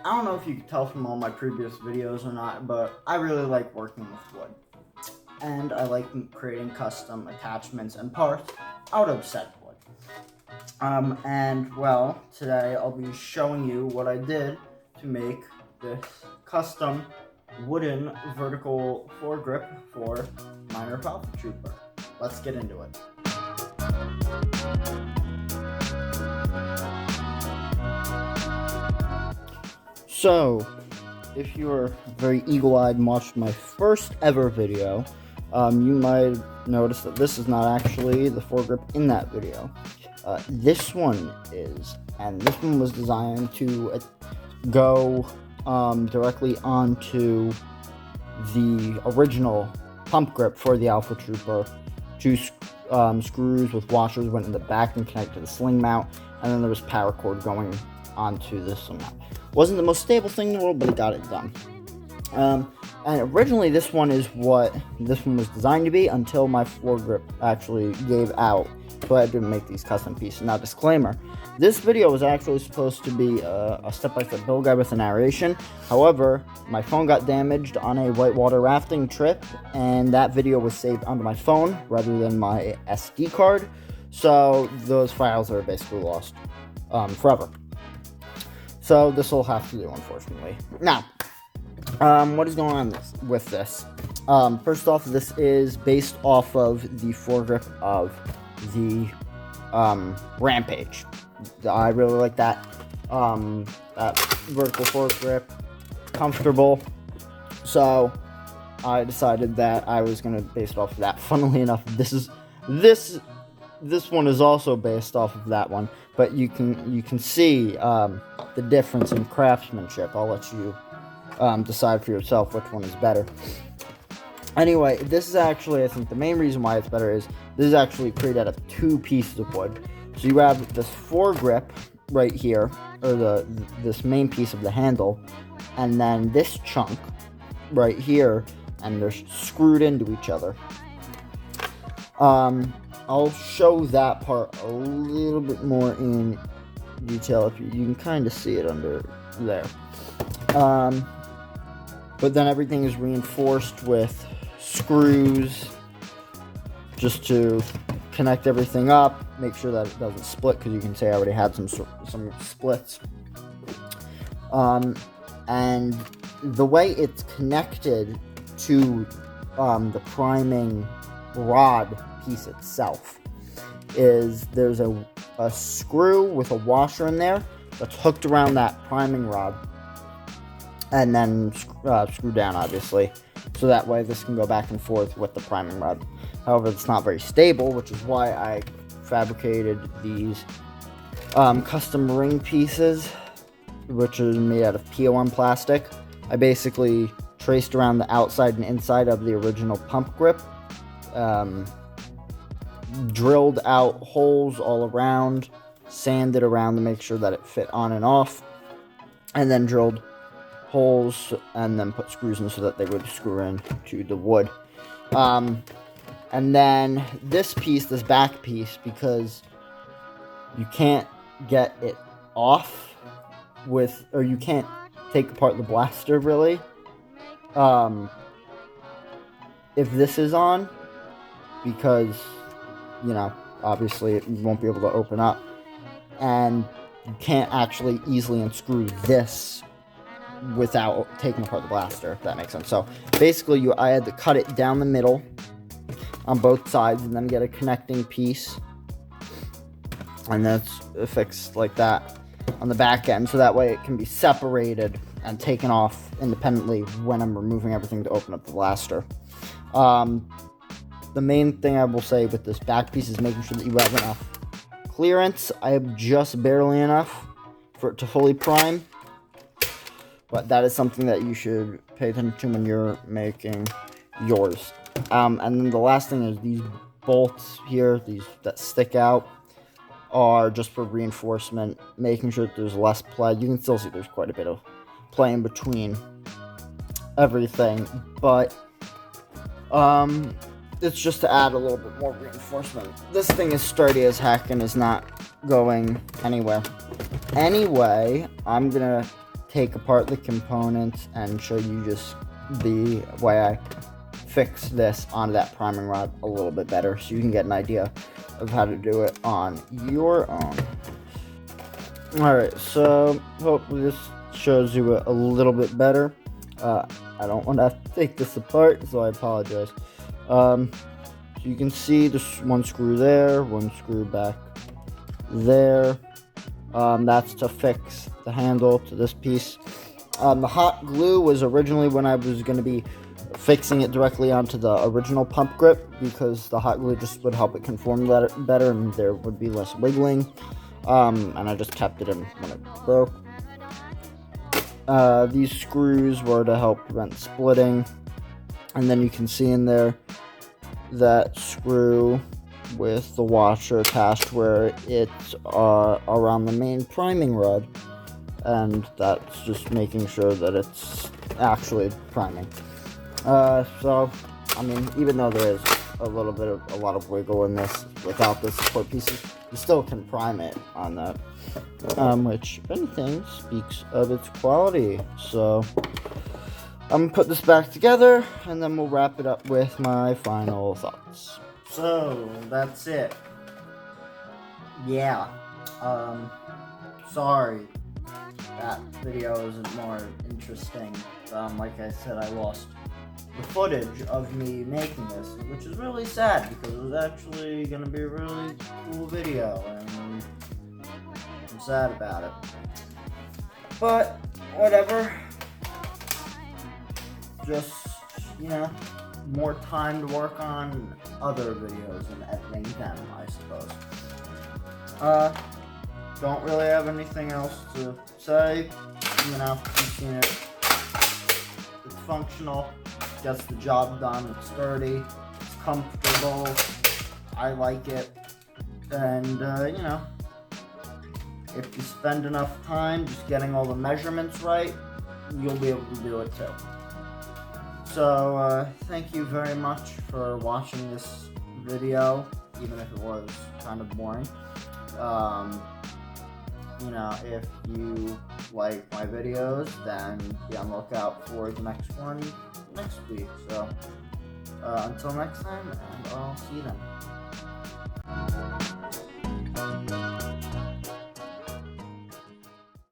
I don't know if you can tell from all my previous videos or not, but I really like working with wood. And I like creating custom attachments and parts out of said wood. And well, today I'll be showing you what I did to make this custom wooden vertical foregrip for my Nerf Alpha Trooper. Let's get into it. So, if you were very eagle-eyed and watched my first ever video, you might notice that this is not actually the foregrip in that video. This one is, and this one was designed to go directly onto the original pump grip for the Alpha Trooper. Two screws with washers went in the back and connected to the sling mount, and then there was power cord going onto this sling mount. Wasn't the most stable thing in the world, but it got it done. And originally this one is what this one was designed to be until my foregrip actually gave out, so I had to make these custom pieces. Now, disclaimer, this video was actually supposed to be a step-by-step build guide with a narration. However, my phone got damaged on a whitewater rafting trip, and that video was saved onto my phone rather than my SD card, so those files are basically lost forever. So this will have to do, unfortunately. Now, what is going on with this? First off, this is based off of the foregrip of the Rampage. I really like that vertical foregrip, comfortable. So I decided that I was going to base it off of that. Funnily enough, this one is also based off of that one, but you can see the difference in craftsmanship. I'll let you decide for yourself which one is better. Anyway, this is actually, I think the main reason why it's better is this is actually created out of two pieces of wood. So you have this foregrip right here, or this main piece of the handle, and then this chunk right here, and they're screwed into each other. I'll show that part a little bit more in detail. If you can kind of see it under there. But then everything is reinforced with screws just to connect everything up, make sure that it doesn't split, because you can see I already had some splits. And the way it's connected to the priming rod piece itself is there's a screw with a washer in there that's hooked around that priming rod, and then screwed down, obviously, so that way this can go back and forth with the priming rod. However, it's not very stable, which is why I fabricated these custom ring pieces, which are made out of POM plastic. I basically traced around the outside and inside of the original pump grip, drilled out holes all around, sanded around to make sure that it fit on and off, and then drilled holes and then put screws in so that they would screw in to the wood. And then this piece, this back piece, because you can't get it off with, or you can't take apart the blaster really, if this is on, because, you know, obviously it won't be able to open up, and you can't actually easily unscrew this without taking apart the blaster, if that makes sense. So basically I had to cut it down the middle on both sides and then get a connecting piece, and that's fixed like that on the back end, so that way it can be separated and taken off independently when I'm removing everything to open up the blaster. The main thing I will say with this back piece is making sure that you have enough clearance. I have just barely enough for it to fully prime, but that is something that you should pay attention to when you're making yours. And then the last thing is these bolts here, these that stick out, are just for reinforcement, making sure that there's less play. You can still see there's quite a bit of play in between everything, but it's just to add a little bit more reinforcement. This thing is sturdy as heck and is not going anywhere. Anyway, I'm gonna take apart the components and show you just the way I fix this onto that priming rod a little bit better, so you can get an idea of how to do it on your own. Alright, so hopefully this shows you a little bit better. I don't want to have to take this apart, so I apologize. So you can see this one screw there, one screw back there. That's to fix the handle to this piece. The hot glue was originally when I was going to be fixing it directly onto the original pump grip, because the hot glue just would help it conform better and there would be less wiggling. And I just kept it in when it broke. These screws were to help prevent splitting, and then you can see in there that screw with the washer attached where it's around the main priming rod, and that's just making sure that it's actually priming. So I mean, even though there is a lot of wiggle in this without the support pieces, you still can prime it on that, which if anything speaks of its quality. So I'm gonna put this back together and then we'll wrap it up with my final thoughts. So that's it. Yeah, sorry that video isn't more interesting. Like I said, I lost the footage of me making this, which is really sad because it was actually gonna be a really cool video, and I'm sad about it. But whatever. Just, you know, more time to work on other videos and editing them, I suppose. Don't really have anything else to say. You know, you've seen it. It's functional. Gets the job done. It's sturdy. It's comfortable. I like it. And, you know, if you spend enough time just getting all the measurements right, you'll be able to do it too. So, thank you very much for watching this video, even if it was kind of boring. You know, if you like my videos, then be on the lookout for the next one next week. So, until next time, and I'll see you then.